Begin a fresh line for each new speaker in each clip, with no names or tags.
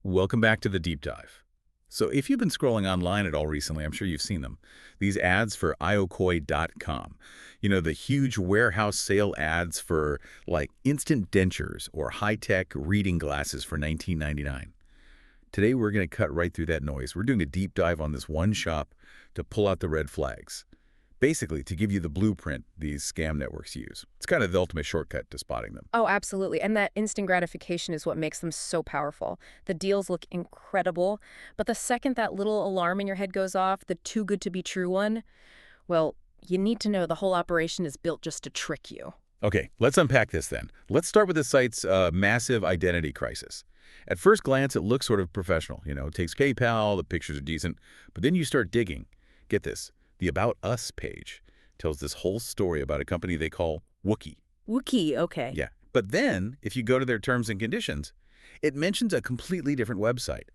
Welcome back to the deep dive. So if you've been scrolling online at all recently, I'm sure you've seen them. These ads for ayyecoeeye.com. You know, the huge warehouse sale ads for like instant dentures or high-tech reading glasses for $19.99. Today we're going to cut right through that noise. We're doing a deep dive on this one shop to pull out the red flags. Basically, to give you the blueprint these scam networks use. It's kind of the ultimate shortcut to spotting them.
Oh, absolutely. And that instant gratification is what makes them so powerful. The deals look incredible, but the second that little alarm in your head goes off, the too good to be true one, well, you need to know the whole operation is built just to trick you.
Okay, let's unpack this then. Let's start with the site's massive identity crisis. At first glance, it looks sort of professional. You know, it takes PayPal, the pictures are decent, but then you start digging. Get this. The About Us page tells this whole story about a company they call Ayyecoeeye.
Ayyecoeeye, okay.
Yeah. But then, if you go to their terms and conditions, it mentions a completely different website,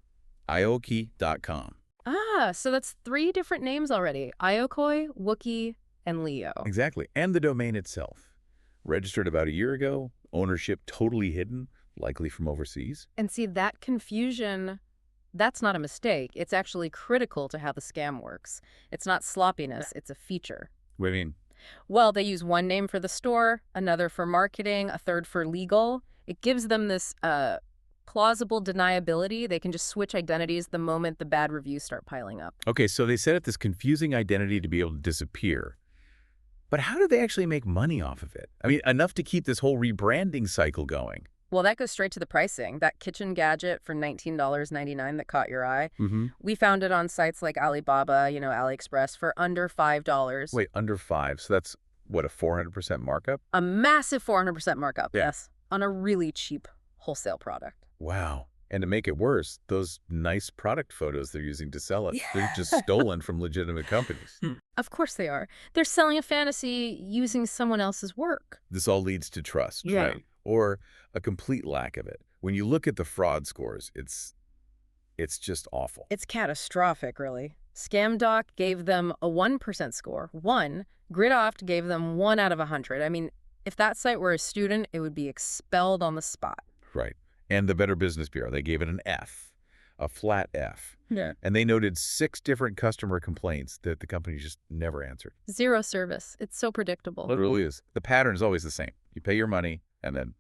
ayyecoeeyecom.
Ah, so that's 3 different names already. Ayyecoeeye, Ayyecoeeye, and Leo.
Exactly. And the domain itself. Registered about a year ago, ownership totally hidden, likely from overseas.
And see, that confusion, that's not a mistake. It's actually critical to how the scam works. It's not sloppiness, it's a feature.
What do you mean?
Well, they use one name for the store, another for marketing, a third for legal. It gives them this plausible deniability. They can just switch identities the moment the bad reviews start piling up.
Okay, so they set up this confusing identity to be able to disappear. But how do they actually make money off of it? I mean, enough to keep this whole rebranding cycle going.
Well, that goes straight to the pricing. That kitchen gadget for $19.99 that caught your eye. We found it on sites like Alibaba, AliExpress, for under $5.
Wait, under 5. So that's, what, a 400% markup?
A massive 400% markup,
Yeah.
yes, on a really cheap wholesale product.
Wow. And to make it worse, those nice product photos they're using to sell it, they're just stolen from legitimate companies.
Of course they are. They're selling a fantasy using someone else's work.
This all leads to trust,
Yeah.
right? Or a complete lack of it. When you look at the fraud scores, it's just awful.
It's catastrophic, really. ScamDoc gave them a 1% score. 1. GridOft gave them 1 out of 100. I mean, if that site were a student, it would be expelled on the spot.
Right. And the Better Business Bureau, they gave it an F, a flat F.
Yeah.
And they noted 6 different customer complaints that the company just never answered.
0 service. It's so predictable.
It really is. The pattern is always the same. You pay your money, and then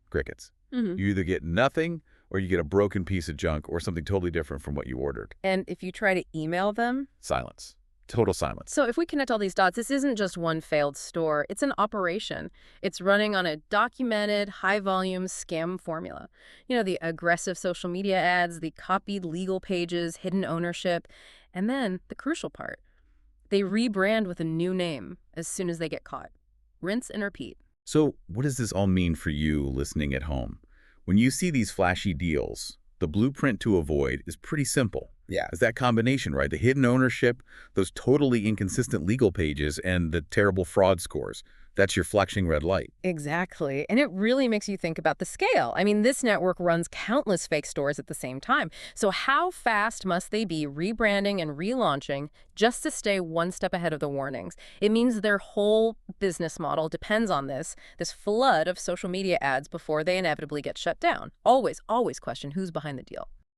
crickets. You either get nothing, or you get a broken piece of junk, or something totally different from what you ordered.
And if you try to email them?
Silence. Total silence.
So if we connect all these dots, this isn't just one failed store. It's an operation. It's running on a documented, high-volume scam formula. You know, the aggressive social media ads, the copied legal pages, hidden ownership, and then the crucial part. They rebrand with a new name as soon as they get caught. Rinse and repeat.
So what does this all mean for you listening at home? When you see these flashy deals, the blueprint to avoid is pretty simple.
Yeah.
It's that combination, right? The hidden ownership, those totally inconsistent legal pages, and the terrible fraud scores. That's your flashing red light.
Exactly. And it really makes you think about the scale. I mean, this network runs countless fake stores at the same time. So how fast must they be rebranding and relaunching just to stay one step ahead of the warnings? It means their whole business model depends on this flood of social media ads before they inevitably get shut down. Always, always question who's behind the deal.